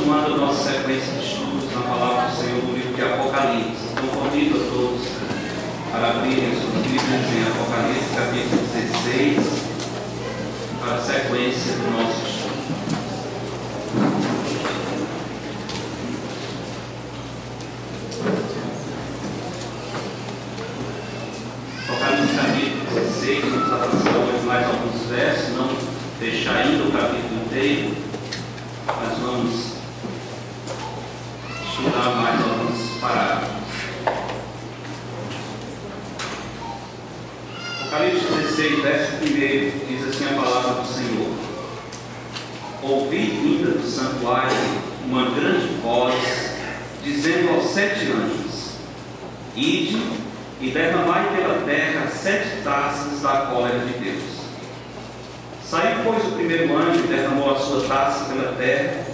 continuando a nossa sequência de estudos na Palavra do Senhor no livro de Apocalipse. Então convido a todos para abrirem suas Bíblias em Apocalipse, capítulo 16, para a sequência do nosso estudo. Apocalipse capítulo 16, vamos avançar hoje mais alguns versos, não deixar ainda o capítulo inteiro, mas vamos estudar mais alguns parágrafos. Apocalipse 16, verso 1, diz assim a palavra do Senhor: ouvi vinda do santuário uma grande voz, dizendo aos 7 anjos: ide e derramai pela terra 7 taças da cólera de Deus. Saiu, pois, o primeiro anjo e derramou a sua taça pela terra,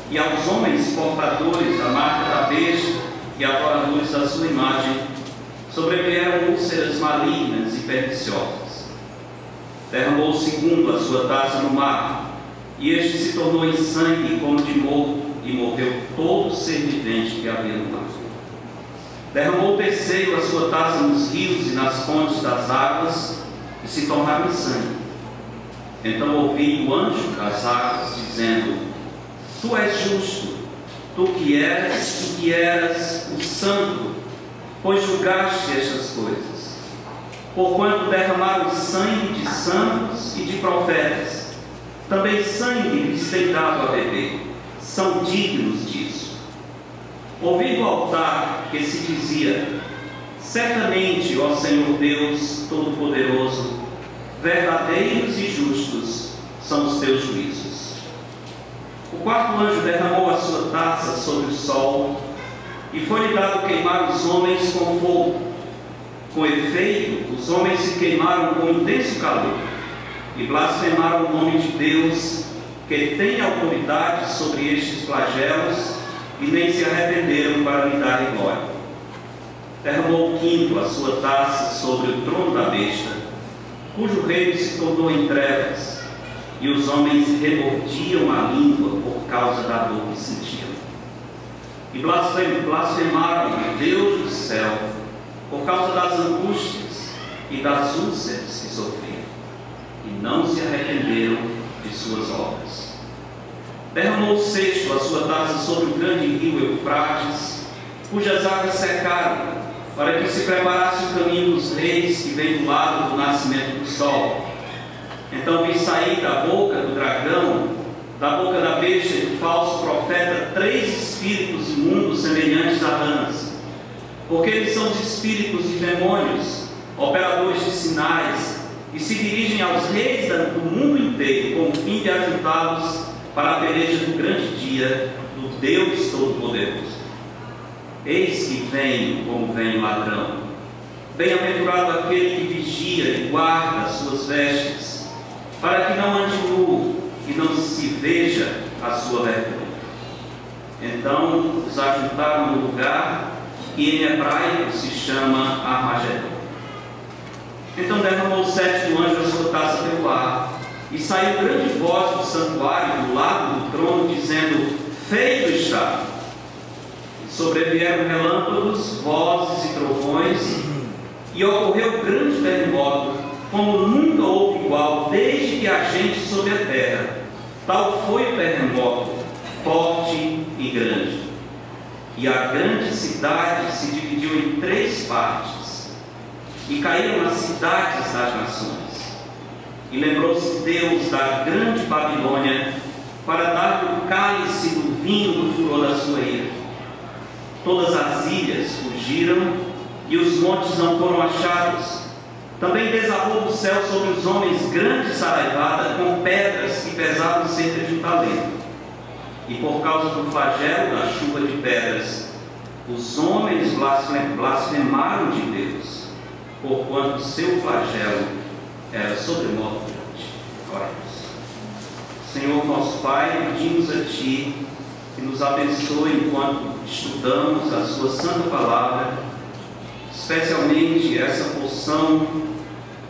e aos homens portadores da marca da besta e adoradores da sua imagem sobrevieram úlceras malignas e perniciosas. Derramou o segundo a sua taça no mar, e este se tornou em sangue como de morto, e morreu todo ser vivente que havia no mar. Derramou o terceiro a sua taça nos rios e nas fontes das águas, e se tornaram em sangue. Então ouvi o anjo das águas dizendo: tu és justo, tu que eras o santo, pois julgaste estas coisas. Porquanto derramaram sangue de santos e de profetas, também sangue lhes tem dado a beber, são dignos disso. Ouvi do altar que se dizia: certamente, ó Senhor Deus Todo-Poderoso, verdadeiros e justos são os teus juízos. O quarto anjo derramou a sua taça sobre o sol, e foi-lhe dado queimar os homens com fogo. Com efeito, os homens se queimaram com intenso calor, e blasfemaram o nome de Deus, que tem autoridade sobre estes flagelos, e nem se arrependeram para lhe darem glória. Derramou o quinto a sua taça sobre o trono da besta, cujo reino se tornou em trevas, e os homens remordiam a língua por causa da dor que sentiam. E blasfemaram o Deus do céu por causa das angústias e das úlceras que sofriam, e não se arrependeram de suas obras. Derramou o sexto a sua taça sobre o grande rio Eufrates, cujas águas secaram, para que se preparasse o caminho dos reis que vem do lado do nascimento do sol. Então vi sair da boca do dragão, da boca da besta e do falso profeta, 3 espíritos imundos semelhantes a rãs, porque eles são os espíritos de demônios, operadores de sinais, e se dirigem aos reis do mundo inteiro, com o fim de ajuntá-los para a peleja do grande dia do Deus Todo-Poderoso. Eis que vem como vem o ladrão. Bem-aventurado aquele que vigia e guarda as suas vestes, para que não ande nu e não se veja a sua vergonha. Então os ajuntaram no lugar que em hebraico se chama Armagedon. Então derramou o 7º anjo a sua taça pelo ar, e saiu grande voz do santuário do lado do trono, dizendo: feito está. Sobrevieram relâmpagos, vozes e trovões, e ocorreu grande terremoto, como nunca houve igual desde que há gente sobre a terra. Tal foi o terremoto, forte e grande. E a grande cidade se dividiu em 3 partes, e caíram as cidades das nações. E lembrou-se Deus da grande Babilônia, para dar o cálice do vinho do furor da sua ira. Todas as ilhas fugiram, e os montes não foram achados. Também desabou do céu sobre os homens grande saraivada, com pedras que pesavam cerca de 1 talento. E por causa do flagelo da chuva de pedras, os homens blasfemaram de Deus, porquanto seu flagelo era sobremodo grande. Oremos. Senhor nosso Pai, pedimos a Ti que nos abençoe enquanto estudamos a Sua Santa Palavra, especialmente essa porção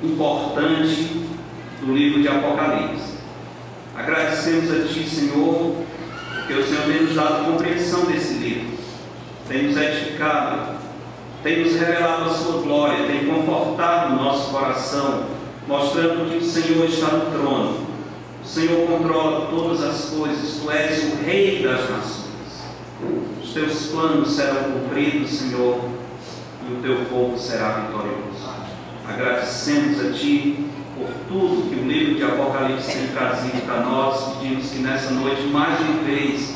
importante do livro de Apocalipse. Agradecemos a Ti, Senhor, porque o Senhor tem nos dado compreensão desse livro, tem nos edificado, tem nos revelado a sua glória, tem confortado o nosso coração, mostrando que o Senhor está no trono, o Senhor controla todas as coisas, tu és o Rei das nações, os teus planos serão cumpridos, Senhor, e o teu povo será vitorioso. Agradecemos a Ti por tudo que o livro de Apocalipse tem trazido para nós. Pedimos que nessa noite, mais uma vez,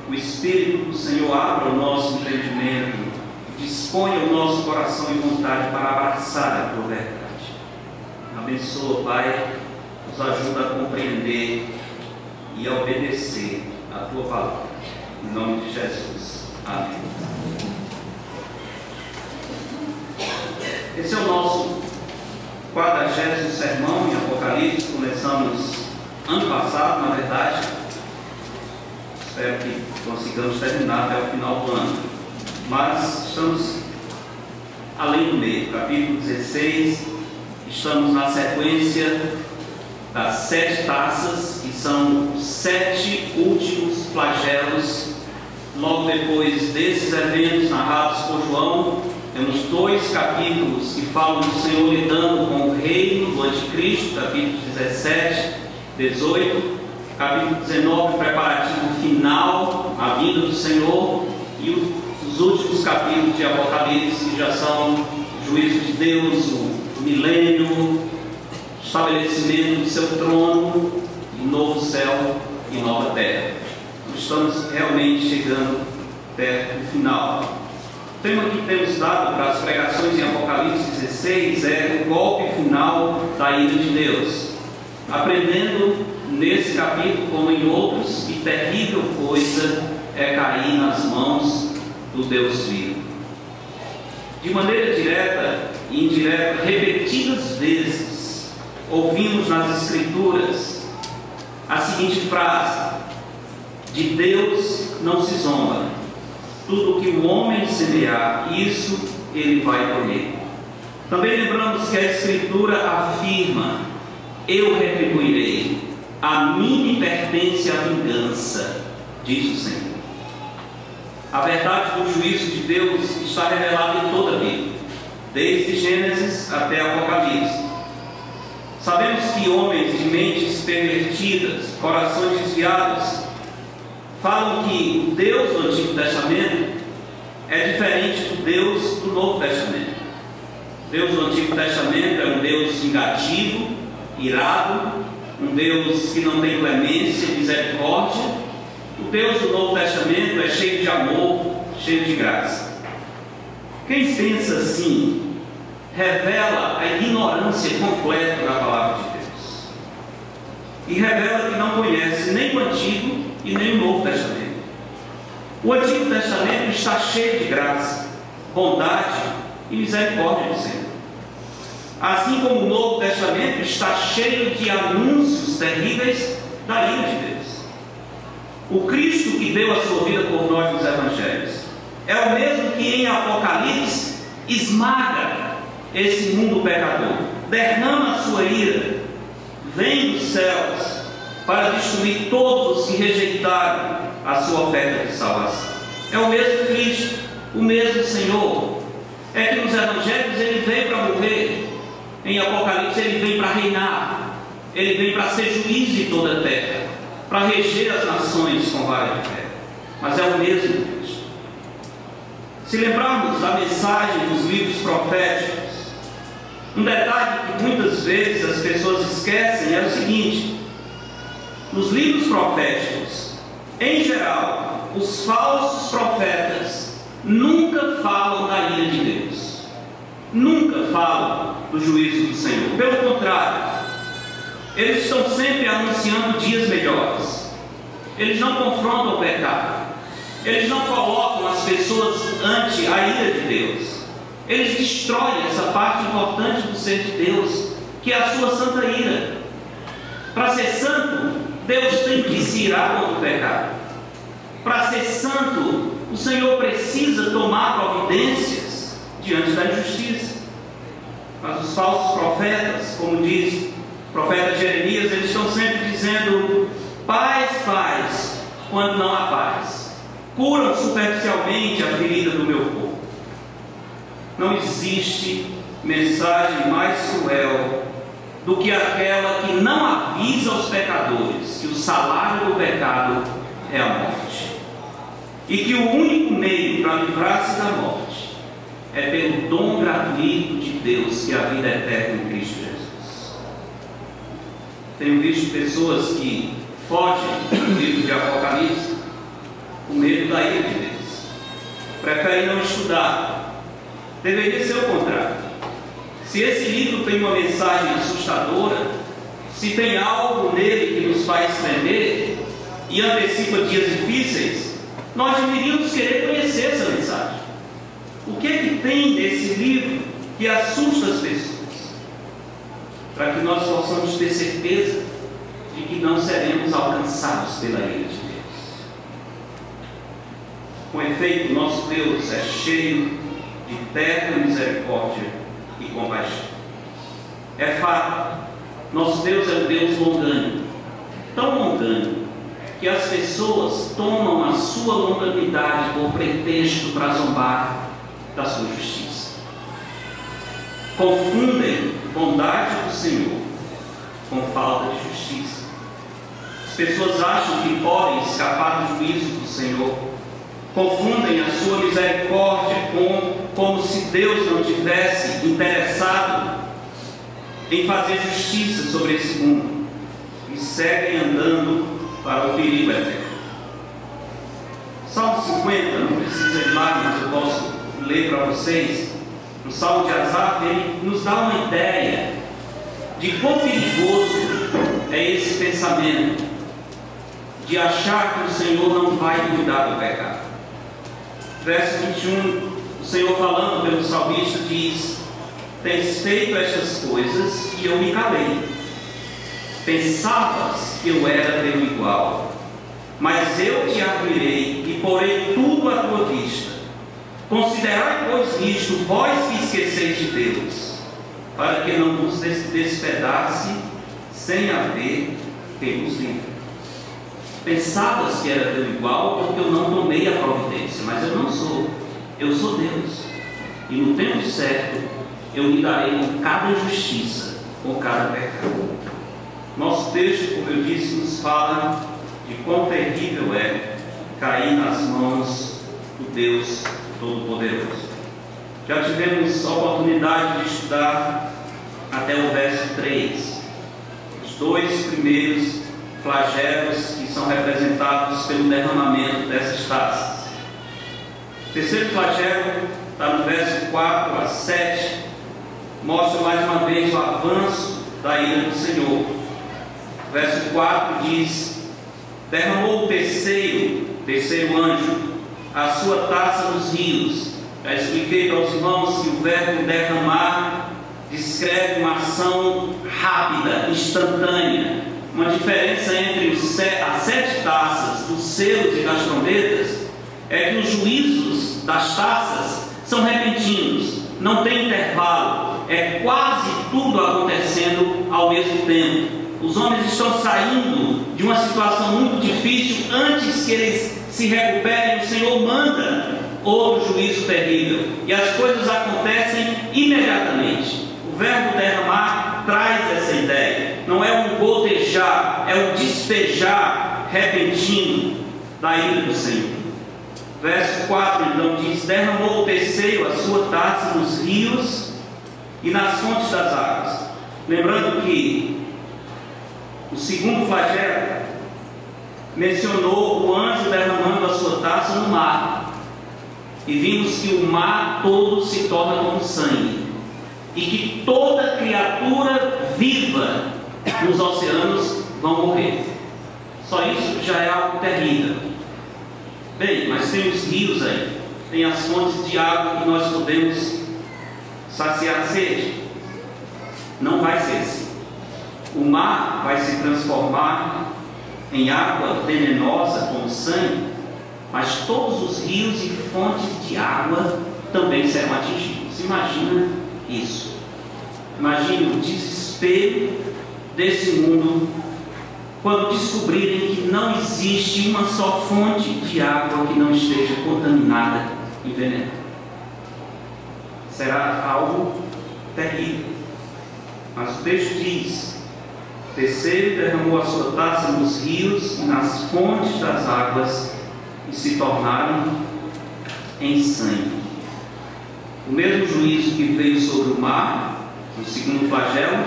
o Espírito do Senhor abra o nosso entendimento, disponha o nosso coração e vontade para abraçar a Tua verdade. Abençoa, Pai, nos ajuda a compreender e a obedecer a Tua palavra. Em nome de Jesus. Amém. Esse é o nosso 40º sermão em Apocalipse. Começamos ano passado, na verdade. Espero que consigamos terminar até o final do ano. Mas estamos além do meio, capítulo 16. Estamos na sequência das 7 taças, que são os 7 últimos flagelos. Logo depois desses eventos narrados por João, temos 2 capítulos que falam do Senhor lidando com o reino do anticristo, capítulos 17, 18, capítulo 19, preparativo final, a vinda do Senhor, e os últimos capítulos de Apocalipse, que já são o juízo de Deus, o milênio, estabelecimento do seu trono, e novo céu e nova terra. Estamos realmente chegando perto do final. O tema que temos dado para as pregações em Apocalipse 16 é o golpe final da ira de Deus. Aprendendo nesse capítulo, como em outros, que terrível coisa é cair nas mãos do Deus vivo. De maneira direta e indireta, repetidas vezes, ouvimos nas Escrituras a seguinte frase: de Deus não se zomba. Tudo o que o homem semear, isso ele vai colher. Também lembramos que a Escritura afirma: eu retribuirei, a mim me pertence a vingança, diz o Senhor. A verdade do juízo de Deus está revelada em toda a Bíblia, desde Gênesis até Apocalipse. Sabemos que homens de mentes pervertidas, corações desviados, falam que o Deus do Antigo Testamento é diferente do Deus do Novo Testamento. O Deus do Antigo Testamento é um Deus vingativo, irado, um Deus que não tem clemência e misericórdia. O Deus do Novo Testamento é cheio de amor, cheio de graça. Quem pensa assim revela a ignorância completa da palavra de Deus e revela que não conhece nem o Antigo e nem o Novo Testamento. O Antigo Testamento está cheio de graça, bondade e misericórdia do Senhor, assim como o Novo Testamento está cheio de anúncios terríveis da ira de Deus. O Cristo que deu a sua vida por nós nos Evangelhos é o mesmo que em Apocalipse esmaga esse mundo pecador, derrama a sua ira, vem dos céus para destruir todos os que rejeitaram a sua oferta de salvação. É o mesmo Cristo, o mesmo Senhor. É que nos Evangelhos ele veio para morrer, em Apocalipse ele vem para reinar, ele vem para ser juiz de toda a terra, para reger as nações com vara de ferro. Mas é o mesmo Cristo. Se lembrarmos da mensagem dos livros proféticos, um detalhe que muitas vezes as pessoas esquecem é o seguinte: nos livros proféticos, em geral, os falsos profetas nunca falam da ira de Deus, nunca falam do juízo do Senhor. Pelo contrário, eles estão sempre anunciando dias melhores. Eles não confrontam o pecado, eles não colocam as pessoas ante a ira de Deus. Eles destroem essa parte importante do ser de Deus, que é a sua santa ira. Para ser santo, Deus tem que se irar contra o pecado. Para ser santo, o Senhor precisa tomar providências diante da injustiça. Mas os falsos profetas, como diz o profeta Jeremias, eles estão sempre dizendo: paz, paz, quando não há paz. Curam superficialmente a ferida do meu corpo. Não existe mensagem mais cruel do que aquela que não avisa aos pecadores que o salário do pecado é a morte, e que o único meio para livrar-se da morte é pelo dom gratuito de Deus, que é a vida eterna em Cristo Jesus. Tenho visto pessoas que fogem do livro de Apocalipse com medo da ira de Deus, preferem não estudar. Deveria ser o contrário. Se esse livro tem uma mensagem assustadora, se tem algo nele que nos faz tremer e antecipa dias difíceis, nós deveríamos querer conhecer essa mensagem. O que é que tem desse livro que assusta as pessoas? Para que nós possamos ter certeza de que não seremos alcançados pela ira de Deus. Com efeito, nosso Deus é cheio de terna misericórdia e compaixão. É fato, nosso Deus é um Deus longânimo, tão longânimo que as pessoas tomam a sua longanimidade por pretexto para zombar da sua justiça. Confundem bondade do Senhor com falta de justiça. As pessoas acham que podem escapar do juízo do Senhor. Confundem a sua misericórdia como se Deus não tivesse interessado em fazer justiça sobre esse mundo, e seguem andando para o perigo eterno. Salmo 50, não precisa ir lá, mas eu posso ler para vocês. No Salmo de Asaf, ele nos dá uma ideia de quão perigoso é esse pensamento de achar que o Senhor não vai cuidar do pecado. Verso 21, o Senhor falando pelo salmista diz: tens feito estas coisas e eu me calei. Pensavas que eu era teu igual, mas eu te admirei e porei tudo à tua vista. Considerai, pois, isto, vós que esqueceis de Deus, para que não vos despedace sem haver quem vos livre. Pensavas que era teu igual porque eu não tomei a providência, mas eu não sou. Eu sou Deus, e no tempo certo eu lidarei com cada injustiça, com cada pecado. Nosso texto, como eu disse, nos fala de quão terrível é cair nas mãos do Deus Todo-Poderoso. Já tivemos a oportunidade de estudar até o verso 3, os dois primeiros flagelos que são representados pelo derramamento dessas taças. O terceiro flagelo está no verso 4 a 7, mostra mais uma vez o avanço da ira do Senhor. O verso 4 diz: derramou o terceiro anjo a sua taça nos rios. Já expliquei para os irmãos que o verbo derramar descreve uma ação rápida, instantânea. Uma diferença entre as 7 taças dos selos e das trombetas é que os juízos das taças são repentinos, não tem intervalo, é quase tudo acontecendo ao mesmo tempo. Os homens estão saindo de uma situação muito difícil. Antes que eles se recuperem, o Senhor manda outro juízo terrível, e as coisas acontecem imediatamente. O verbo derramar traz essa ideia. Não é um gotejar, é um despejar repentino da ira do Senhor. Verso 4 então diz: derramou o terceiro a sua taça nos rios e nas fontes das águas. Lembrando que o segundo flagelo mencionou o anjo derramando a sua taça no mar, e vimos que o mar todo se torna como sangue, e que toda criatura viva nos oceanos vão morrer. Só isso já é algo terrível. Bem, mas tem os rios aí, tem as fontes de água que nós podemos saciar a sede. Não vai ser assim. O mar vai se transformar em água venenosa como sangue, mas todos os rios e fontes de água também serão atingidos. Imagina isso. Imagine o desespero desse mundo quando descobrirem que não existe uma só fonte de água que não esteja contaminada e envenenada. Será algo terrível. Mas o texto diz: desceu e derramou a sua taça nos rios e nas fontes das águas, e se tornaram em sangue. O mesmo juízo que veio sobre o mar, no segundo flagelo,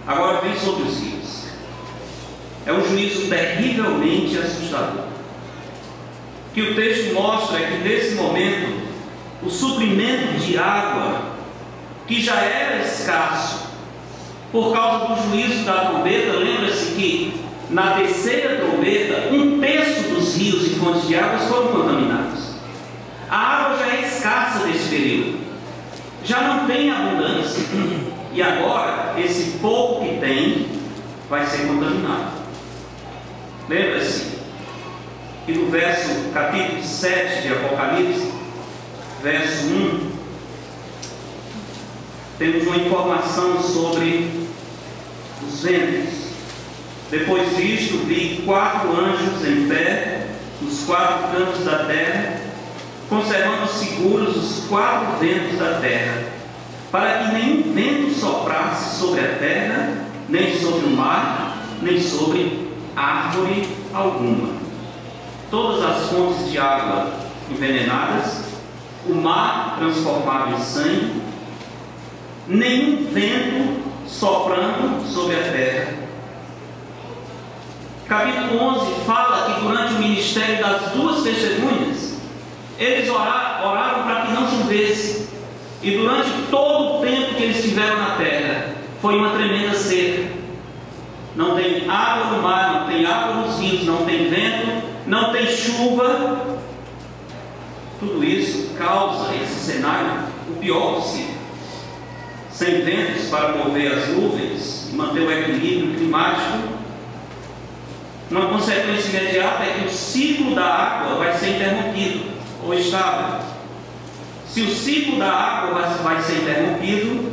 agora vem sobre os rios. É um juízo terrivelmente assustador. O que o texto mostra é que nesse momento o suprimento de água, que já era escasso por causa do juízo da trombeta, lembra-se que na terceira trombeta 1/3 dos rios e fontes de águas foram contaminados. A água já é escassa nesse período, já não tem abundância, e agora esse pouco que tem vai ser contaminado. Lembra-se que no capítulo 7 de Apocalipse, verso 1, temos uma informação sobre os ventos. Depois disto, vi 4 anjos em pé nos 4 cantos da terra, conservando seguros os 4 ventos da terra, para que nenhum vento soprasse sobre a terra, nem sobre o mar, nem sobre árvore alguma. Todas as fontes de água envenenadas, o mar transformado em sangue, nenhum vento soprando sobre a terra. Capítulo 11 fala que durante o ministério das 2 testemunhas, eles oraram para que não chovesse, e durante todo o tempo que eles estiveram na terra, foi uma tremenda seca. Não tem água no mar, não tem água nos rios, não tem vento, não tem chuva. Tudo isso causa esse cenário o pior possível. Sem ventos para mover as nuvens e manter o equilíbrio climático, uma consequência imediata é que o ciclo da água vai ser interrompido ou estável. Se o ciclo da água vai ser interrompido,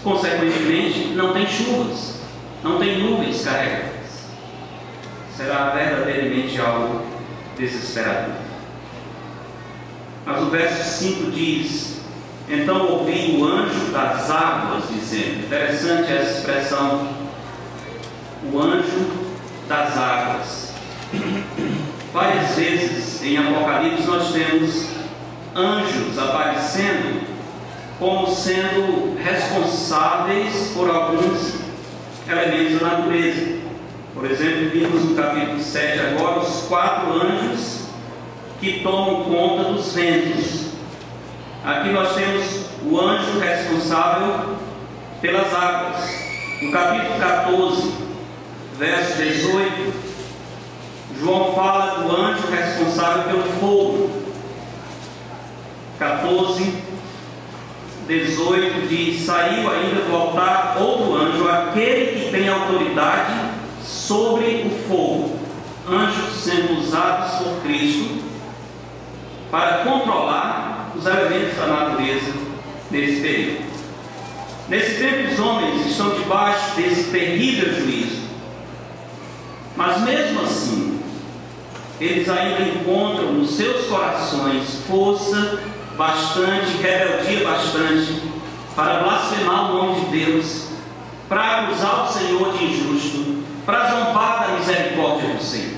consequentemente não tem chuvas, não tem nuvens carregadas. Será verdadeiramente algo desesperador. Mas o verso 5 diz: então ouvi o anjo das águas dizendo. Interessante essa expressão, o anjo das águas. Várias vezes em Apocalipse nós temos anjos aparecendo como sendo responsáveis por alguns elementos da natureza. Por exemplo, vimos no capítulo 7 agora os 4 anjos que tomam conta dos ventos. Aqui nós temos o anjo responsável pelas águas. No capítulo 14, verso 18, João fala do anjo responsável pelo fogo. 14, 18 diz: saiu ainda do altar outro anjo, aquele que tem autoridade sobre o fogo. Anjos sendo usados por Cristo para controlar os elementos da natureza nesse período. Nesse tempo os homens estão debaixo desse terrível juízo, mas mesmo assim eles ainda encontram nos seus corações força bastante, rebeldia bastante para blasfemar o nome de Deus, para acusar o Senhor de injusto, para zombar da misericórdia do Senhor.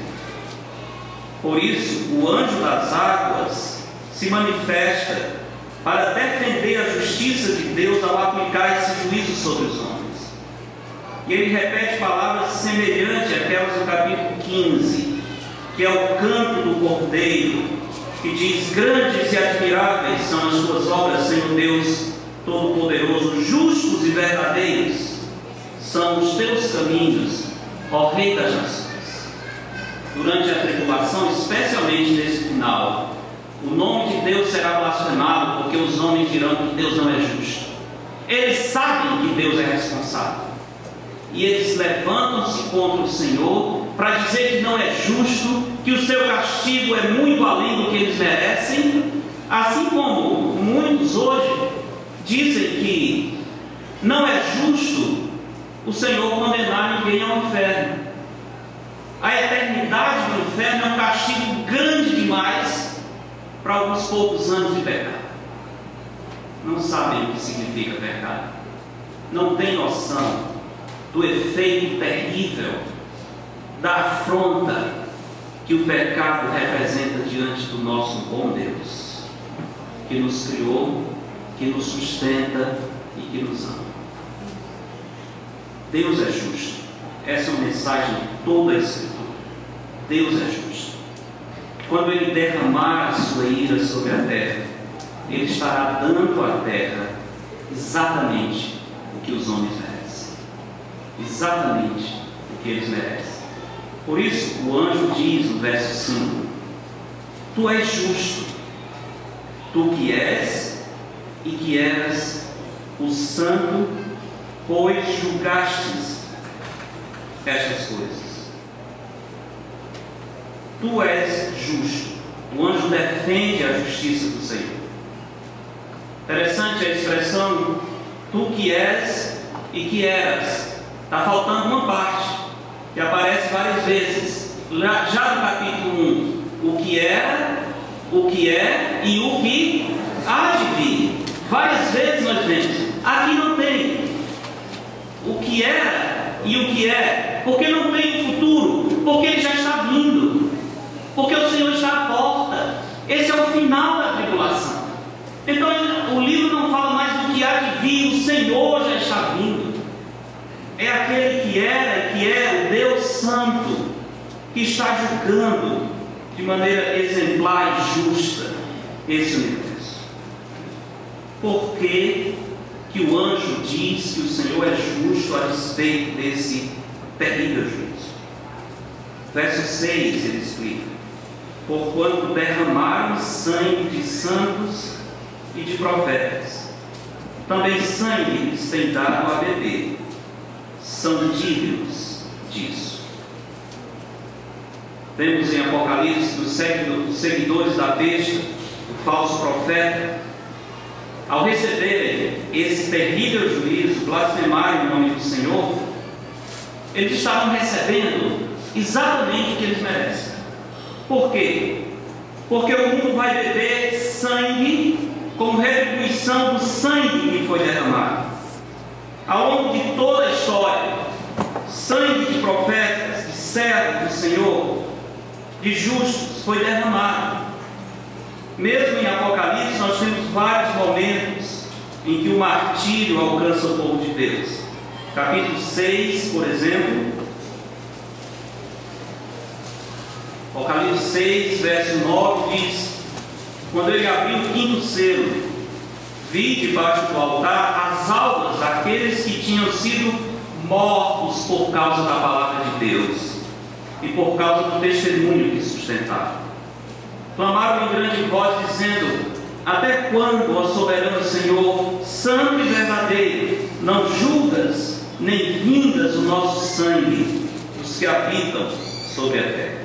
Por isso o anjo das águas se manifesta para defender a justiça de Deus ao aplicar esse juízo sobre os homens. E ele repete palavras semelhantes àquelas do capítulo 15, que é o canto do Cordeiro, que diz: grandes e admiráveis são as tuas obras, Senhor Deus Todo-Poderoso, justos e verdadeiros são os teus caminhos, ó Rei das Nações. Durante a tribulação, especialmente nesse final, o nome de Deus será blasfemado, porque os homens dirão que Deus não é justo. Eles sabem que Deus é responsável, e eles levantam-se contra o Senhor para dizer que não é justo, que o seu castigo é muito além do que eles merecem, assim como muitos hoje dizem que não é justo o Senhor condenar ninguém ao inferno. A eternidade do inferno é um castigo grande demais para alguns poucos anos de pecado. Não sabem o que significa pecado. Não têm noção do efeito terrível, da afronta que o pecado representa diante do nosso bom Deus, que nos criou, que nos sustenta e que nos ama. Deus é justo. Essa é uma mensagem de toda a Escritura. Deus é justo. Quando Ele derramar a sua ira sobre a terra, Ele estará dando à terra exatamente o que os homens merecem. Exatamente o que eles merecem. Por isso, o anjo diz no verso 5: Tu és justo, tu que és e que eras o santo, pois julgastes estas coisas. Tu és justo. O anjo defende a justiça do Senhor. Interessante a expressão tu que és e que eras. Está faltando uma parte que aparece várias vezes. Já no capítulo 1, o que era, o que é e o que há de vir. Várias vezes nós vemos. Aqui não tem o que era e o que é, porque não tem o futuro, porque ele já está vindo, porque o Senhor está à porta. Esse é o final da tribulação. Então o livro não fala mais do que há de vir, o Senhor já está vindo. É aquele que era e que é o Deus Santo, que está julgando de maneira exemplar e justa esse universo. Por que o anjo diz que o Senhor é justo a respeito desse terrível juízo? Verso 6 ele explica: porquanto derramaram sangue de santos e de profetas, também sangue lhes tem dado a beber, são dignos disso. Vemos em Apocalipse dos seguidores da besta, do falso profeta, ao receberem esse terrível juízo, blasfemarem o nome do Senhor, eles estavam recebendo exatamente o que eles merecem. Por quê? Porque o mundo vai beber sangue como retribuição do sangue que foi derramado. Ao longo de toda a história, sangue de profetas, de servos do Senhor, de justos, foi derramado. Mesmo em Apocalipse, nós temos vários momentos em que o martírio alcança o povo de Deus. Capítulo 6, por exemplo, Apocalipse 6, verso 9 diz: quando ele abriu o quinto selo, vi debaixo do altar as almas daqueles que tinham sido mortos por causa da palavra de Deus e por causa do testemunho que sustentavam. Clamaram em grande voz, dizendo: até quando, ó soberano Senhor, santo e verdadeiro, não julgas nem vindas o nosso sangue dos que habitam sobre a terra?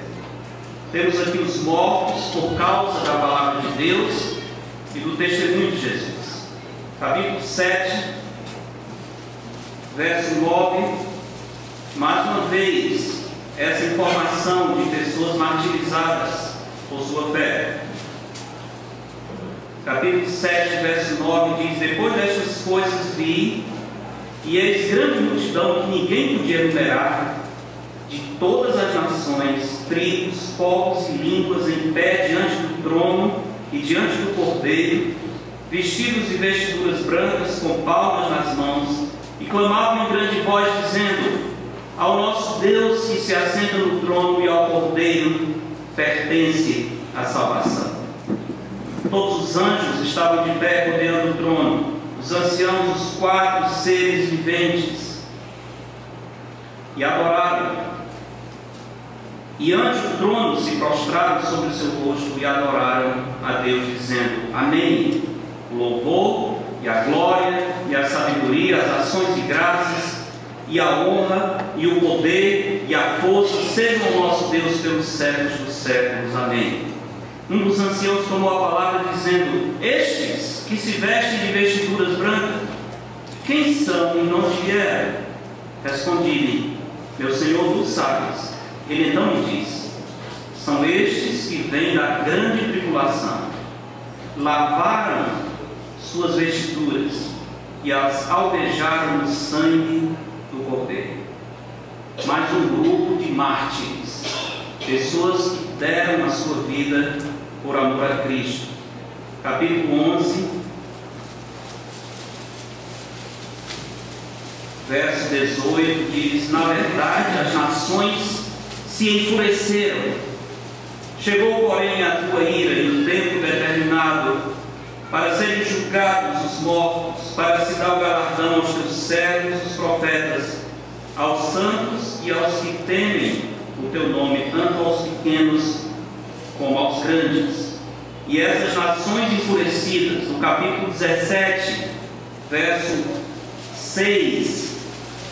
Temos aqui os mortos por causa da palavra de Deus e do testemunho de Jesus. Capítulo 7, verso 9. Mais uma vez, essa informação de pessoas martirizadas por sua fé. Capítulo 7, verso 9 diz: depois destas coisas vi, e eis grande multidão que ninguém podia numerar, de todas as nações, tribos, povos e línguas, em pé diante do trono e diante do Cordeiro, vestidos de vestiduras brancas, com palmas nas mãos, e clamavam em grande voz, dizendo: ao nosso Deus que se assenta no trono e ao Cordeiro pertence a salvação. Todos os anjos estavam de pé rodeando o trono, os anciãos, os quatro seres viventes, e adoraram. E ante o trono se prostraram sobre o seu rosto e adoraram a Deus, dizendo: amém. O louvor e a glória e a sabedoria, as ações de graças e a honra e o poder e a força sejam o nosso Deus pelos séculos dos séculos. Amém. Um dos anciãos tomou a palavra, dizendo: estes que se vestem de vestiduras brancas, quem são e de onde vieram? Respondi-lhe: meu Senhor, tu sabes. Ele então me disse: são estes que vêm da grande tribulação, lavaram suas vestiduras e as alvejaram no sangue do Cordeiro. Mais um grupo de mártires, pessoas que deram a sua vida por amor a Cristo. Capítulo 11, verso 18 diz: na verdade as nações se enfureceram, chegou porém a tua ira e o tempo determinado para serem julgados os mortos, para se dar o galardão aos teus servos, os profetas, aos santos e aos que temem o teu nome, tanto aos pequenos como aos grandes. E essas nações enfurecidas, no capítulo 17, verso 6,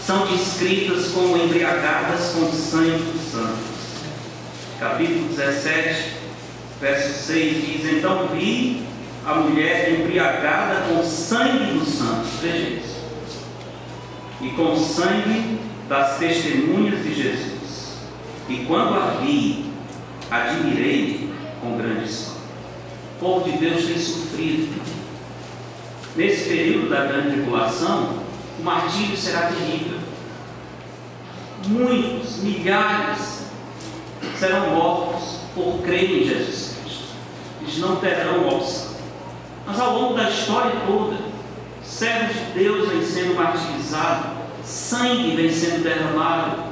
são descritas como embriagadas com o sangue dos santos. Capítulo 17, verso 6 diz: então vi a mulher embriagada com o sangue dos santos, veja isso, e com o sangue das testemunhas de Jesus. E quando a vi, admirei com grande espanto. O povo de Deus tem sofrido. Nesse período da grande tribulação, o martírio será terrível. Muitos, milhares, serão mortos por crer em Jesus Cristo. Eles não terão opção. Mas ao longo da história toda, servos de Deus vêm sendo martirizados, sangue vem sendo derramado.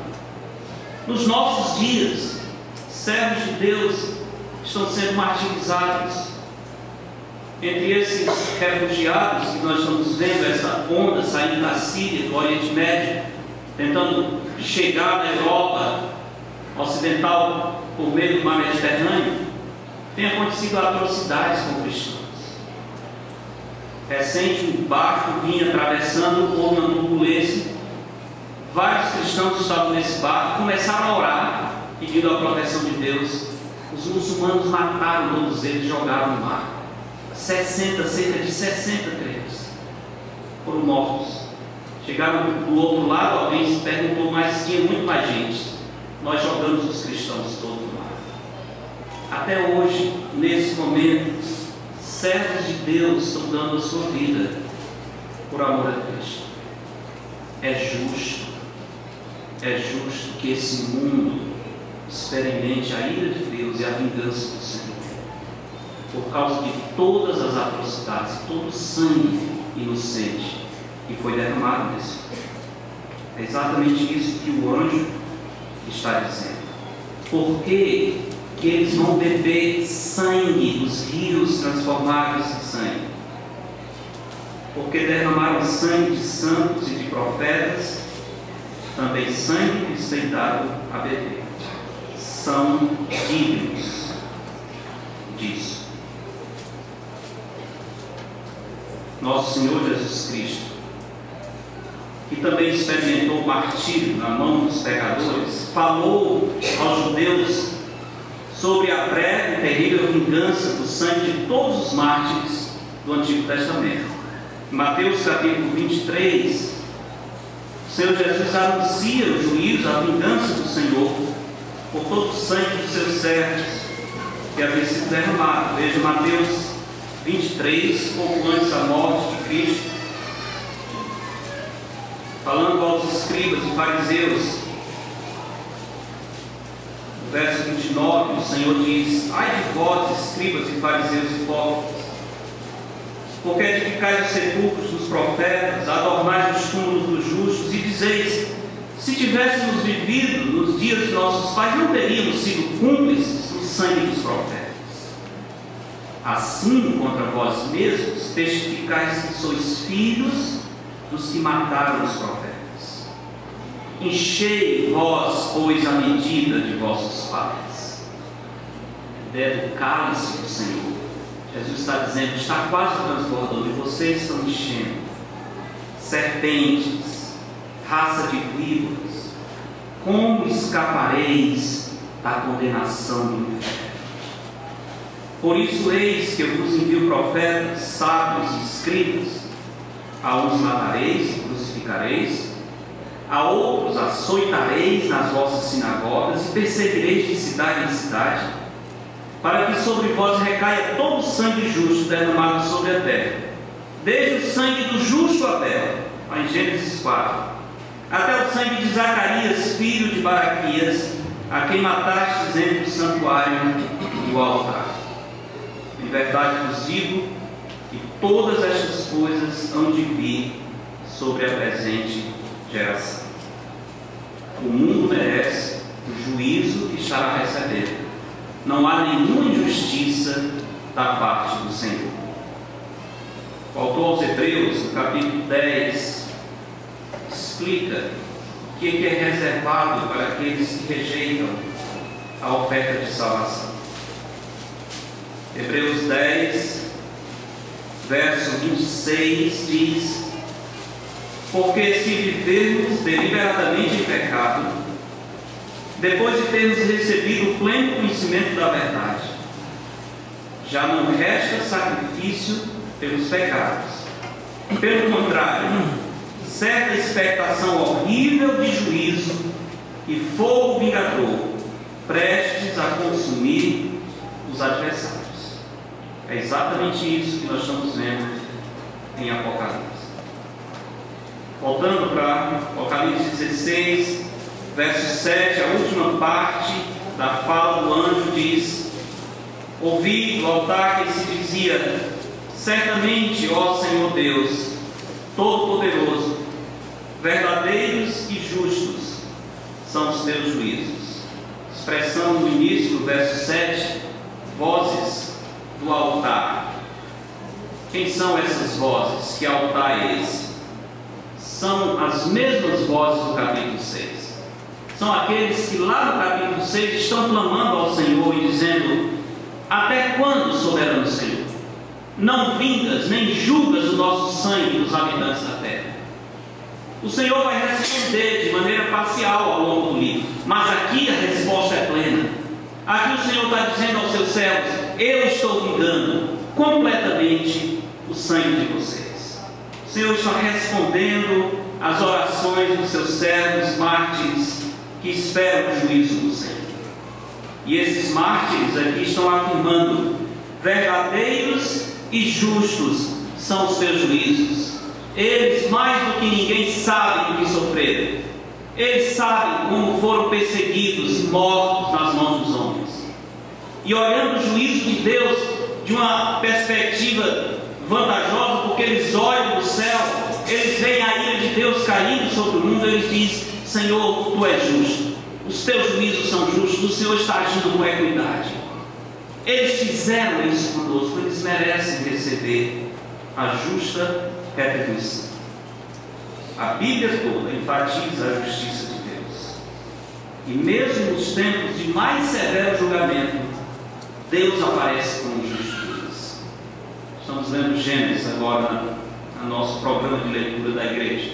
Nos nossos dias, servos de Deus estão sendo martirizados. Entre esses refugiados que nós estamos vendo essa onda saindo da Síria, do Oriente Médio, tentando chegar na Europa Ocidental por meio do mar Mediterrâneo, tem acontecido atrocidades com cristãos. Recente, um barco vinha atravessando, houve uma turbulência. Vários cristãos estavam nesse barco, começaram a orar, pedindo a proteção de Deus. Os muçulmanos mataram todos eles e jogaram no mar. cerca de 60 crentes foram mortos. Chegaram do outro lado, alguém se perguntou, mas tinha muito mais gente. Nós jogamos os cristãos todos no mar. Até hoje, nesse momento, servos de Deus estão dando a sua vida por amor a Cristo. É justo que esse mundo experimente a ira de Deus e a vingança do Senhor, por causa de todas as atrocidades, todo o sangue inocente que foi derramado nesse mundo. É exatamente isso que o anjo está dizendo. Por que eles vão beber sangue dos rios transformados em sangue? Porque derramaram sangue de santos e de profetas, também sangue lhes tem dado a beber. São dignos disso. Nosso Senhor Jesus Cristo, que também experimentou o martírio na mão dos pecadores, falou aos judeus sobre a breve e terrível vingança do sangue de todos os mártires do Antigo Testamento. Em Mateus capítulo 23, o Senhor Jesus anuncia o juízo, a vingança do Senhor por todo o sangue dos seus servos que havia sido derramado. Veja Mateus 23, pouco antes da morte de Cristo, falando aos escribas e fariseus. No verso 29, o Senhor diz: ai de vós, escribas e fariseus hipócritas, porque edificais os sepulcros dos profetas, adornais os túmulos dos justos, e dizeis: se tivéssemos vivido nos dias de nossos pais, não teríamos sido cúmplices do sangue dos profetas. Assim, contra vós mesmos, testificais que sois filhos dos que mataram os profetas. Enchei vós, pois, a medida de vossos pais. Bebe o cálice do Senhor. Jesus está dizendo, está quase transbordando, e vocês estão enchendo. Serpentes, raça de víboras, como escapareis da condenação do inferno? Por isso, eis que eu vos envio profetas, sábios e escribas. A uns matareis e crucificareis, a outros açoitareis nas vossas sinagogas e perseguireis de cidade em cidade, para que sobre vós recaia todo o sangue justo derramado sobre a terra, desde o sangue do justo Abel, em Gênesis 4, até o sangue de Zacarias, filho de Baraquias, a quem matastes entre o santuário e o altar. Em verdade vos digo que todas estas coisas hão de vir sobre a presente geração. O mundo merece o juízo que estará recebendo. Não há nenhuma injustiça da parte do Senhor. O autor aos Hebreus, no capítulo 10, explica o que é reservado para aqueles que rejeitam a oferta de salvação. Hebreus 10, verso 26 diz: porque se vivermos deliberadamente em pecado, depois de termos recebido o pleno conhecimento da verdade, já não resta sacrifício pelos pecados. Pelo contrário, certa expectação horrível de juízo e fogo vingador, prestes a consumir os adversários. É exatamente isso que nós estamos vendo em Apocalipse. Voltando para Apocalipse 16, verso 7, a última parte da fala do anjo diz: ouvi do altar que se dizia: certamente, ó Senhor Deus, Todo-Poderoso, verdadeiros e justos são os teus juízos. Expressão no início do verso 7, vozes do altar. Quem são essas vozes? Que altar é esse? São as mesmas vozes do capítulo 6. São aqueles que lá no capítulo 6 estão clamando ao Senhor e dizendo: até quando, soberano Senhor, não vingas nem julgas o nosso sangue dos habitantes da terra? O Senhor vai responder de maneira parcial ao longo do livro, mas aqui a resposta é plena. Aqui o Senhor está dizendo aos seus servos: eu estou vingando completamente o sangue de vocês. O Senhor está respondendo às orações dos seus servos mártires que esperam o juízo do Senhor. E esses mártires aqui estão afirmando: verdadeiros e justos são os teus juízos. Eles, mais do que ninguém, sabem o que sofreram. Eles sabem como foram perseguidos e mortos nas mãos dos homens. E olhando o juízo de Deus de uma perspectiva vantajosa, porque eles olham do céu, eles veem a ira de Deus caindo sobre o mundo, eles dizem: Senhor, tu és justo, os teus juízos são justos, o Senhor está agindo com equidade. Eles fizeram isso conosco, eles merecem receber a justa retribuição. A Bíblia toda enfatiza a justiça de Deus. E mesmo nos tempos de mais severo julgamento, Deus aparece como justo. Estamos lendo Gênesis agora no nosso programa de leitura da igreja.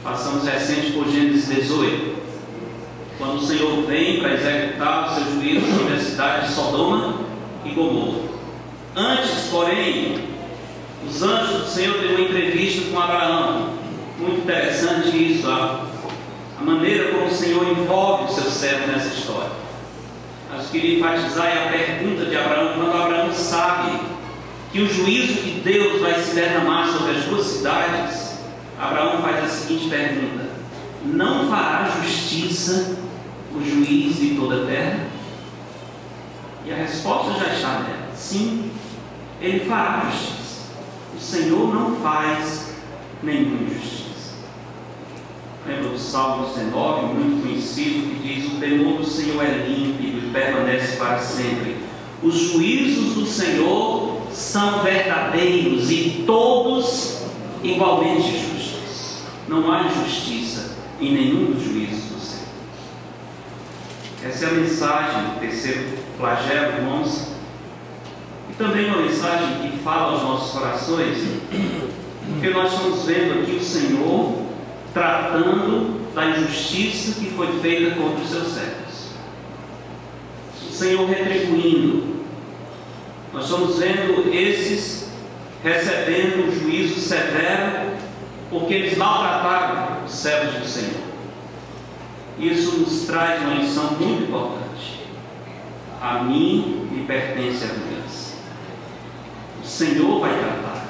Passamos recente por Gênesis 18, quando o Senhor vem para executar o seu juízo sobre a cidade de Sodoma e Gomorra. Antes, porém, os anjos do Senhor têm uma entrevista com Abraão. Muito interessante isso, a maneira como o Senhor envolve o seu servo nessa história. Mas eu queria enfatizar a pergunta de Abraão, quando Abraão sabe que o juízo de Deus vai se derramar sobre as duas cidades. Abraão faz a seguinte pergunta: não fará justiça o juiz de toda a terra? E a resposta já está nela: sim, ele fará justiça. O Senhor não faz nenhuma injustiça. Lembra do Salmo 19, muito conhecido, que diz: o temor do Senhor é límpido e permanece para sempre. Os juízos do Senhor são verdadeiros e todos igualmente justos. Não há injustiça em nenhum dos juízos do Senhor. Essa é a mensagem do terceiro flagelo, irmãos, e também uma mensagem que fala aos nossos corações, porque nós estamos vendo aqui o Senhor tratando da injustiça que foi feita contra os seus servos, o Senhor retribuindo. Nós estamos vendo esses recebendo um juízo severo, porque eles maltrataram os servos do Senhor. isso nos traz uma lição muito importante. A mim me pertence a vingança. O Senhor vai tratar.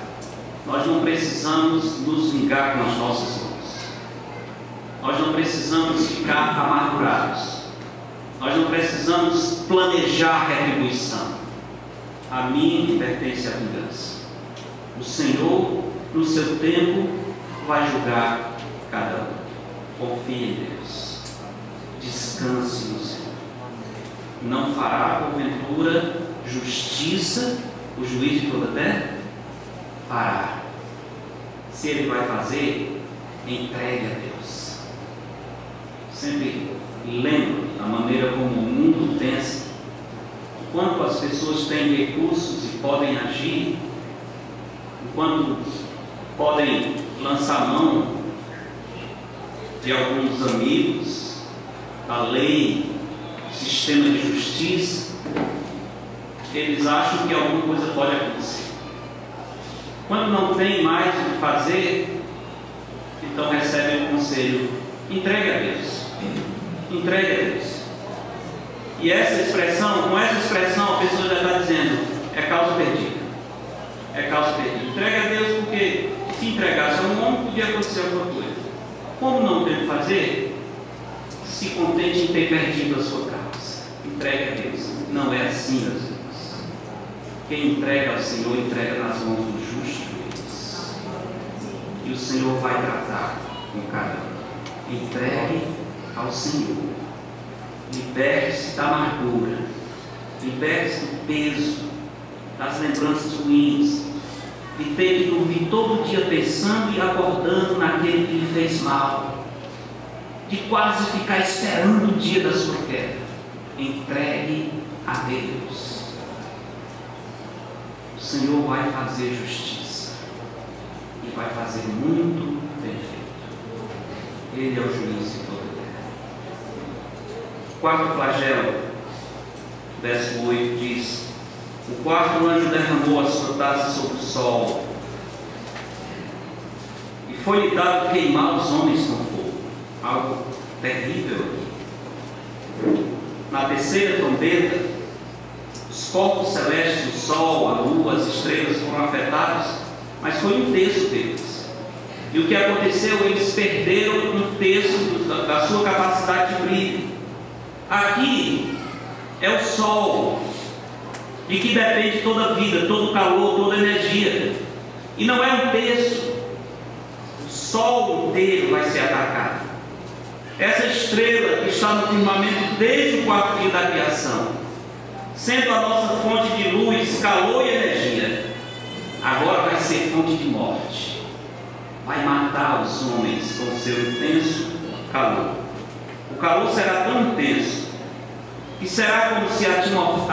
Nós não precisamos nos vingar com as nossas mãos. Nós não precisamos ficar amargurados. Nós não precisamos planejar retribuição. A mim me pertence a vingança. O Senhor, no seu tempo, vai julgar cada um. Confie em Deus. Descanse no Senhor. Não fará, porventura, justiça o juiz de toda a terra? Fará. Se ele vai fazer, entregue a Deus. Sempre lembro da maneira como o mundo pensa. Enquanto as pessoas têm recursos e podem agir, enquanto podem lançar mão de alguns amigos, da lei, do sistema de justiça, eles acham que alguma coisa pode acontecer. Quando não tem mais o que fazer, então recebem o conselho: entregue a Deus. Entregue a Deus. E essa expressão, com essa expressão, a pessoa já está dizendo: é causa perdida. É causa perdida. Entregue a Deus, porque se entregasse a um homem, podia acontecer alguma coisa. Como não tem o que fazer, se contente em ter perdido a sua causa. Entregue a Deus. Não é assim, meus irmãos. Quem entrega ao Senhor, entrega nas mãos do justo juiz. E o Senhor vai tratar com cada um. Entregue ao Senhor. Liberte-se da amargura. Liberte-se do peso, das lembranças ruins, de ter que dormir todo dia pensando e acordando naquele que lhe fez mal, de quase ficar esperando o dia da sua queda. Entregue a Deus. O Senhor vai fazer justiça e vai fazer muito bem feito. Ele é o juiz de toda a terra. Quarto flagelo, verso 8 diz: o quarto anjo derramou a sua taça sobre o sol, e foi-lhe dado queimar os homens com fogo. Algo terrível aqui. Na terceira trombeta, os corpos celestes, o sol, a lua, as estrelas foram afetados, mas foi um terço deles. E o que aconteceu? Eles perderam um terço da sua capacidade de brilho. Aqui é o sol, de que depende toda a vida, todo o calor, toda a energia. E não é um terço. O sol inteiro vai ser atacado. Essa estrela que está no firmamento desde o quarto dia da criação, sendo a nossa fonte de luz, calor e energia, agora vai ser fonte de morte. Vai matar os homens com o seu intenso calor. O calor será tão intenso que será como se a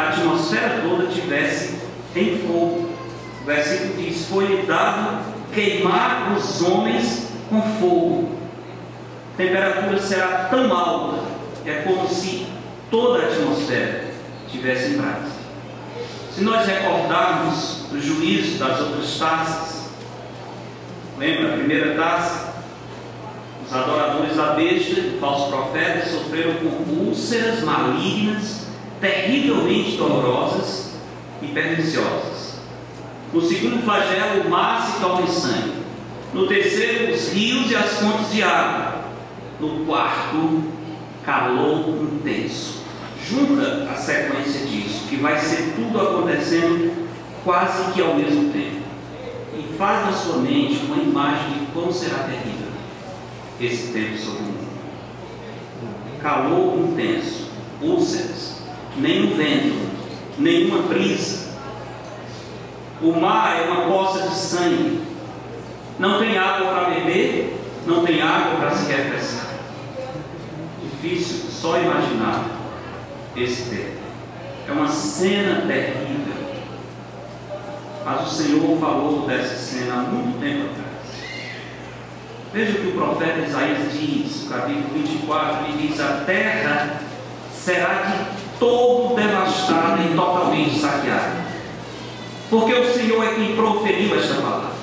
atmosfera toda tivesse em fogo. O versículo diz: foi-lhe dado queimar os homens com fogo. A temperatura será tão alta, é como se toda a atmosfera estivesse em brasa. Se nós recordarmos o juízo das outras taças, lembra a primeira taça? Os adoradores da besta e falsos profetas sofreram com úlceras malignas, terrivelmente dolorosas e perniciosas. No segundo flagelo, o mar se torna em sangue. No terceiro, os rios e as fontes de água. No quarto, calor intenso. Junta a sequência disso, que vai ser tudo acontecendo quase que ao mesmo tempo. E faz na sua mente uma imagem de como será terrível esse tempo sobre o mundo. Calor intenso, úlceras, nenhum vento, nenhuma brisa. O mar é uma poça de sangue. Não tem água para beber, não tem água para se refrescar. Difícil só imaginar esse tempo. É uma cena terrível. Mas o Senhor falou dessa cena há muito tempo atrás. Veja o que o profeta Isaías diz, no capítulo 24, ele diz: a terra será de todo devastada e totalmente saqueada, porque o Senhor é quem proferiu esta palavra.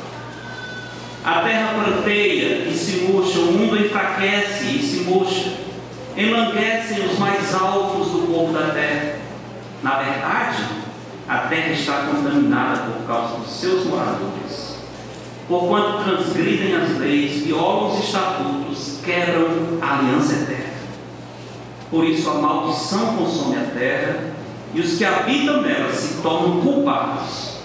A terra pranteia e se murcha, o mundo enfraquece e se murcha, enlanguecem os mais altos do povo da terra. Na verdade, a terra está contaminada por causa dos seus moradores. Porquanto transgridem as leis, violam os estatutos, quebram a aliança eterna. Por isso a maldição consome a terra, e os que habitam nela se tornam culpados.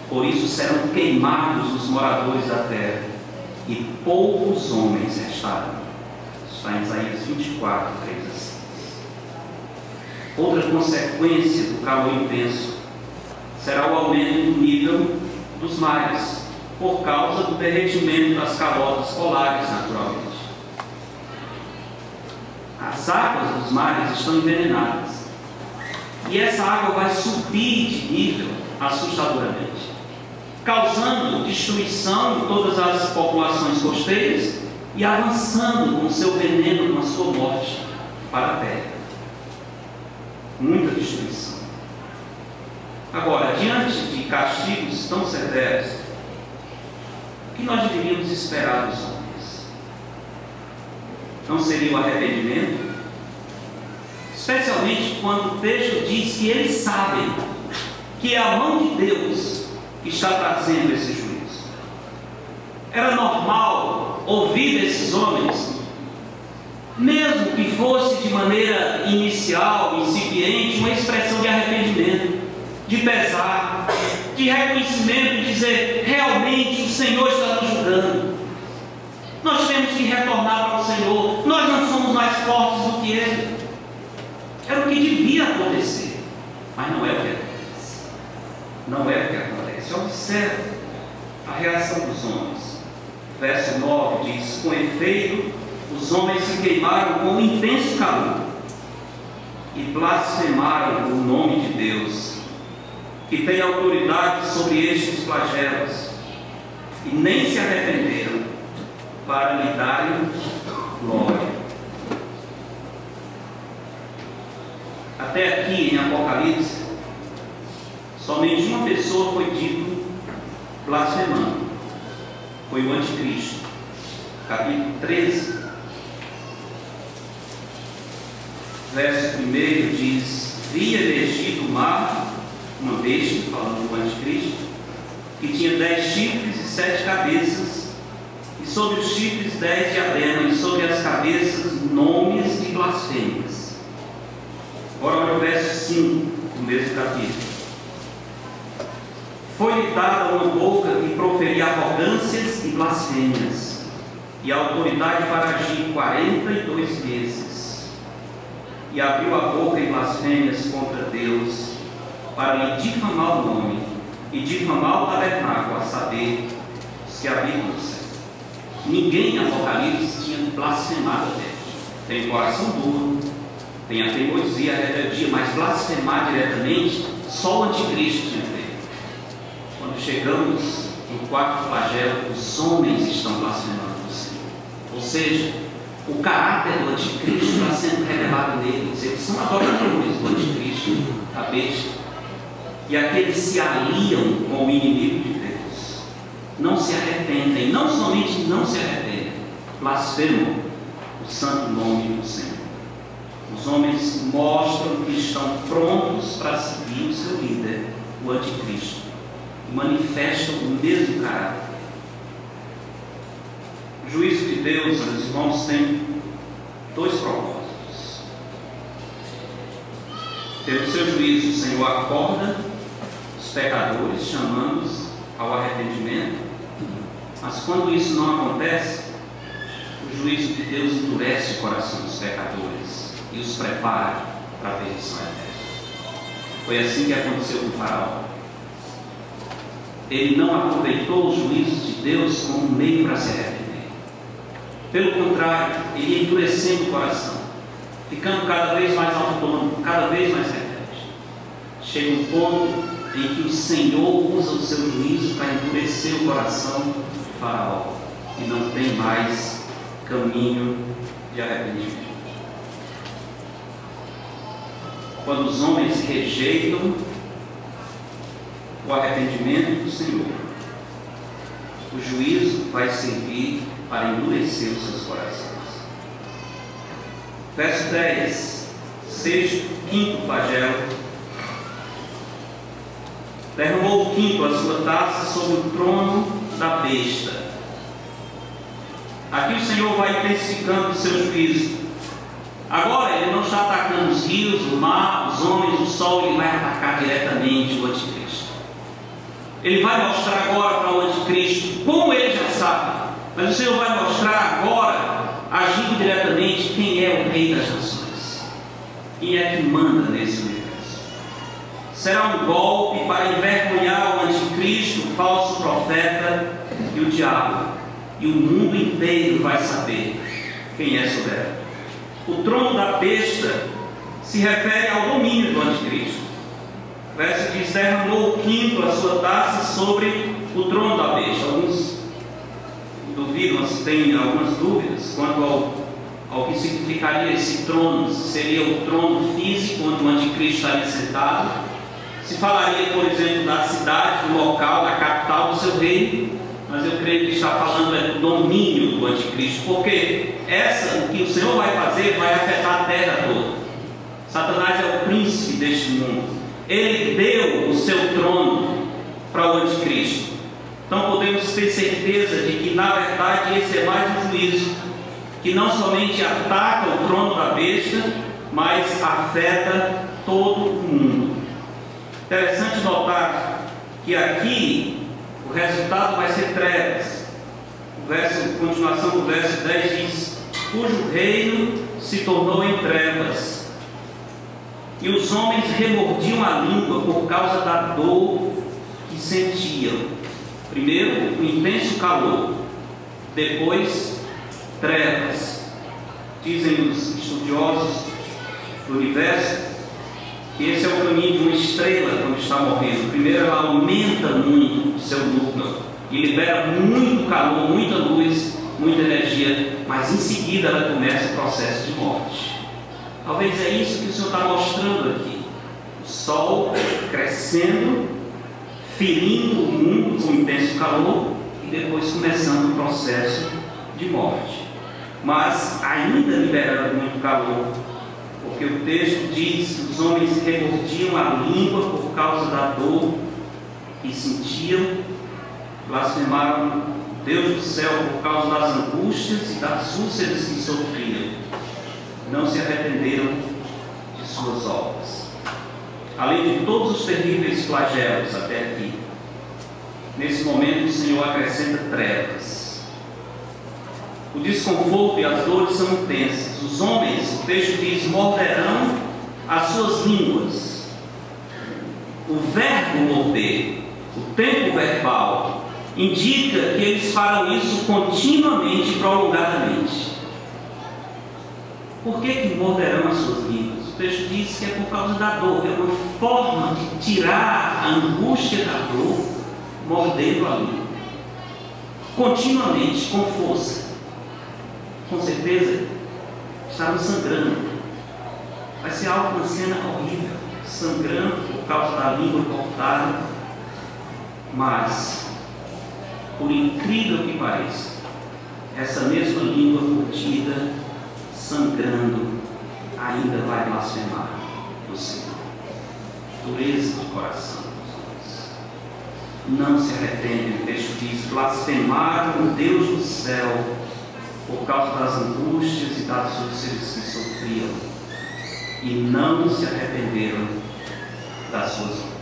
Por isso serão queimados os moradores da terra, e poucos homens restarão. Está em Isaías 24, 3 a 6. Outra consequência do calor intenso será o aumento do nível dos mares, por causa do derretimento das calotas polares, naturalmente. As águas dos mares estão envenenadas, e essa água vai subir de nível assustadoramente, causando destruição em todas as populações costeiras e avançando com seu veneno, com a sua morte para a terra. Muita destruição. Agora, diante de castigos tão severos, o que nós deveríamos esperar dos homens? Não seria o arrependimento? Especialmente quando o texto diz que eles sabem que é a mão de Deus que está trazendo esse juízo. Era normal ouvir desses homens, mesmo que fosse de maneira inicial, incipiente, uma expressão de arrependimento, de pesar, de reconhecimento, de dizer: realmente o Senhor está nos julgando, nós temos que retornar para o Senhor, nós não somos mais fortes do que Ele. Era o que devia acontecer, mas não é o que acontece. Não é o que acontece. Observe a reação dos homens. Verso 9 diz: com efeito, os homens se queimaram com um intenso calor e blasfemaram o nome de Deus, que tem autoridade sobre estes flagelos, e nem se arrependeram para lhe darem glória. Até aqui em Apocalipse, somente uma pessoa foi dito blasfemando. Foi o anticristo. Capítulo 13, verso 1 diz: vi emergir do mar uma besta, falando do anticristo, que tinha 10 chifres e 7 cabeças, e sobre os chifres 10 diademas, e sobre as cabeças nomes de blasfêmias. Agora olha o verso 5 do mesmo capítulo. Foi-lhe dada uma boca que proferia arrogâncias e blasfêmias, e a autoridade para agir 42 vezes. E abriu a boca em blasfêmias contra Deus, para lhe difamar o nome, e difamar o tabernáculo, a saber, os que habitam no céu. Ninguém em Apocalipse tinha blasfemado a Deus. Tem coração duro, tem a teimosia, a rebeldia, mas blasfemar diretamente, só o anticristo tinha feito. Quando chegamos no quarto flagelo, os homens estão blasfemando o Senhor. Ou seja, o caráter do anticristo está sendo revelado neles. Eles são adoradores do anticristo, a besta. E aqueles se aliam com o inimigo de Deus. Não se arrependem, não somente não se arrependem, blasfemam o santo nome do Senhor. Os homens mostram que estão prontos para seguir o seu líder, o anticristo, e manifestam o mesmo caráter. O juízo de Deus, meus irmãos, tem 2 propósitos. Pelo seu juízo, o Senhor acorda os pecadores, chamando-os ao arrependimento, mas quando isso não acontece, o juízo de Deus endurece o coração dos pecadores e os prepara para a perdição eterna. Foi assim que aconteceu com o faraó. Ele não aproveitou os juízos de Deus como meio para se arrepender. Pelo contrário, ele ia endurecendo o coração, ficando cada vez mais autônomo, cada vez mais rebelde. Chega um ponto em que o Senhor usa o seu juízo para endurecer o coração do faraó, e não tem mais caminho de arrependimento. Quando os homens rejeitam o arrependimento do Senhor, o juízo vai servir para endurecer os seus corações. Verso 10, sexto, quinto flagelo. Derramou o quinto a sua taça sobre o trono da besta. Aqui o Senhor vai intensificando o seu juízo. Agora ele não está atacando os rios, o mar, os homens, o sol, ele vai atacar diretamente o anticristo. Ele vai mostrar agora para o anticristo, como ele já sabe, mas o Senhor vai mostrar agora, agindo diretamente, quem é o rei das nações, quem é que manda nesse universo. Será um golpe para envergonhar o anticristo, o falso profeta e o diabo, e o mundo inteiro vai saber quem é soberano. O trono da besta se refere ao domínio do anticristo. O verso diz: derramou o quinto a sua taça sobre o trono da besta. Alguns duvidam, têm algumas dúvidas quanto ao que significaria esse trono. Se seria o trono físico onde o anticristo estaria sentado, se falaria, por exemplo, da cidade, do local, da capital do seu reino, mas eu creio que está falando do domínio do anticristo, porque o que o Senhor vai fazer vai afetar a terra toda. Satanás é o príncipe deste mundo. Ele deu o seu trono para o anticristo. Então podemos ter certeza de que na verdade esse é mais um juízo que não somente ataca o trono da besta, mas afeta todo o mundo. Interessante notar que aqui o resultado vai ser trevas. A continuação do verso 10 diz: cujo reino se tornou em trevas, e os homens remordiam a língua por causa da dor que sentiam. Primeiro, o intenso calor, depois, trevas. Dizem os estudiosos do universo que esse é o caminho de uma estrela quando está morrendo. Primeiro, ela aumenta muito o seu núcleo e libera muito calor, muita luz, muita energia, mas em seguida ela começa o processo de morte. Talvez é isso que o Senhor está mostrando aqui: o sol crescendo, ferindo o mundo com intenso calor e depois começando o processo de morte, mas ainda liberando muito calor, porque o texto diz que os homens remordiam a língua por causa da dor que sentiam, blasfemaram o Deus do céu por causa das angústias e das úlceras que sofriam, não se arrependeram de suas obras. Além de todos os terríveis flagelos até aqui, nesse momento o Senhor acrescenta trevas. O desconforto e as dores são intensas. Os homens, o texto diz, morderão as suas línguas. O verbo morder, o tempo verbal, indica que eles farão isso continuamente e prolongadamente. Por que morderão as suas línguas? O texto diz que é por causa da dor. É uma forma de tirar a angústia da dor, mordendo a língua. Continuamente, com força. Com certeza, estavam sangrando. Vai ser uma cena horrível. Sangrando por causa da língua cortada. Mas, por incrível que pareça, essa mesma língua mordida, sangrando, ainda vai blasfemar do Senhor. Dureza de coração. Não se arrependem, o texto diz: blasfemaram o Deus do céu por causa das angústias e das úlceras que sofriam, e não se arrependeram das suas obras.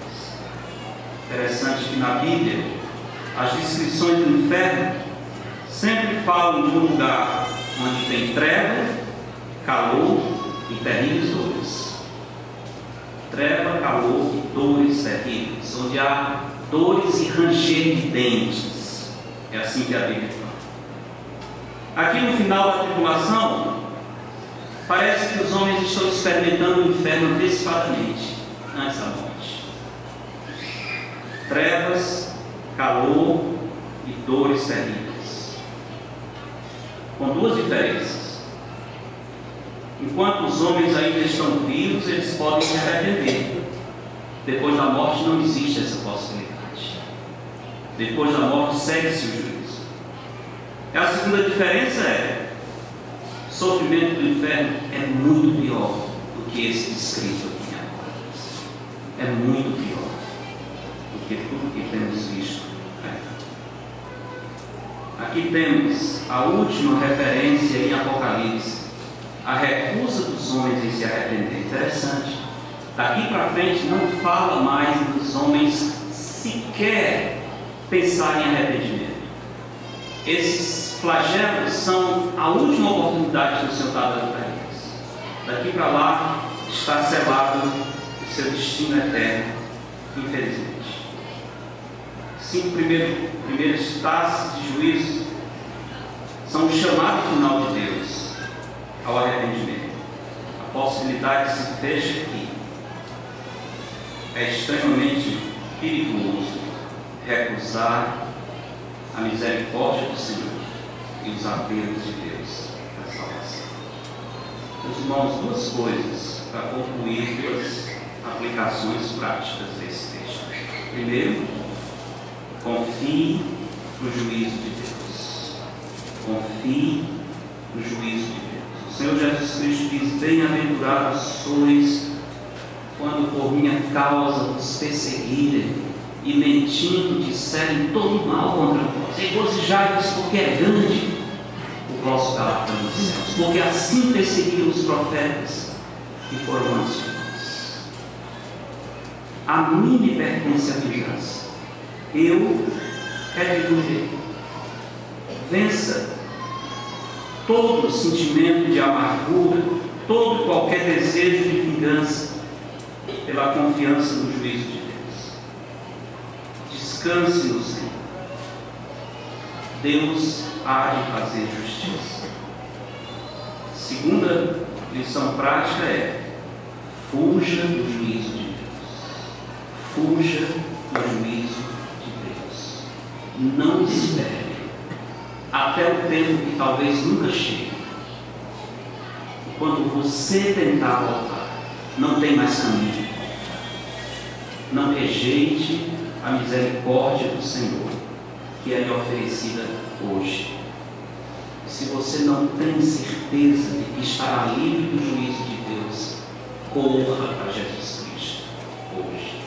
Interessante que na Bíblia as descrições do inferno sempre falam de um lugar onde tem treva, calor e terríveis dores. Treva, calor e dores terríveis, onde há dores e ranger de dentes. É assim que a Bíblia fala. Aqui no final da tribulação, parece que os homens estão experimentando o inferno antecipadamente, antes da morte. Trevas, calor e dores terríveis. Com duas diferenças. Enquanto os homens ainda estão vivos, eles podem se arrepender. Depois da morte não existe essa possibilidade. Depois da morte segue-se o juízo. A segunda diferença é: sofrimento do inferno é muito pior do que esse descrito aqui em Apocalipse. É muito pior do que tudo que temos visto. Aqui temos a última referência em Apocalipse, a recusa dos homens em se arrepender. Interessante. Daqui para frente não fala mais dos homens sequer pensar em arrependimento. Esses flagelos são a última oportunidade que o Senhor está dando para eles. Daqui para lá está selado o seu destino eterno, infelizmente. 5 primeiras taças de juízo são o chamado final de Deus ao arrependimento. A possibilidade se fecha aqui. É extremamente perigoso recusar a misericórdia do Senhor e os apelos de Deus para a salvação. Meus irmãos, duas coisas para concluir, duas aplicações práticas desse texto. Primeiro, confie no juízo de Deus. Confie no juízo de Deus. O Senhor Jesus Cristo diz: bem-aventurados sois quando por minha causa vos perseguirem e mentindo disserem todo mal contra vós. Regozijai-vos, porque é grande o vosso galardão nos céus, porque assim perseguiram os profetas que foram antes de nós. A mim me pertence a vingança. Eu retribuirei. Vença todo sentimento de amargura, todo qualquer desejo de vingança, pela confiança no juízo de Deus. Descanse no Senhor. Deus há de fazer justiça. Segunda lição prática é: fuja do juízo de Deus. Fuja do juízo de Deus. Não espere até o tempo que talvez nunca chegue. Quando você tentar voltar, não tem mais caminho. Não rejeite a misericórdia do Senhor, que é lhe oferecida hoje. Se você não tem certeza de que estará livre do juízo de Deus, corra para Jesus Cristo hoje.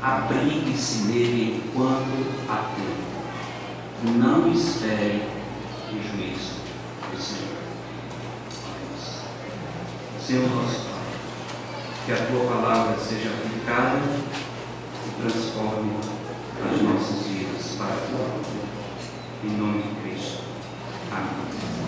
Abrigue-se nele enquanto há tempo. Não espere o juízo do Senhor. Senhor nosso Pai, que a Tua palavra seja aplicada e transforme as nossas vidas para a Tua glória. Em nome de Cristo. Amém.